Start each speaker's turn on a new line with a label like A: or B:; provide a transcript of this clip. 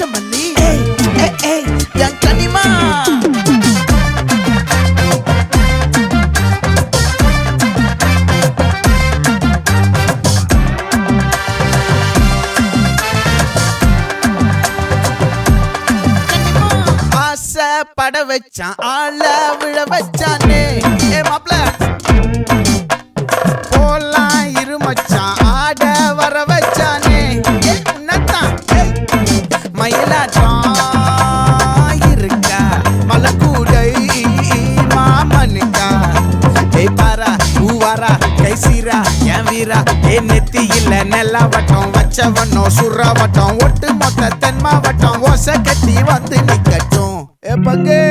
A: மல்லி என் கனிமா பட வச்சான் ஆள விழ வச்சானே மாப்ள போலாம் இருமச்சான் ஆட வர வச்சானே உன்னத்தான் மயிலாட்டம் இருக்கா மலக்கூடை மாமனுக்கா பாரா பூவாரா கைசீரா என் வீரா நெத்தி இல்ல நெல்லா வட்டம் வச்சவனோ சுறா வட்டம் ஒட்டு மொத்த தென் மாவட்டம் ஓசை கட்டி வந்து நிக்கட்டும் பங்கே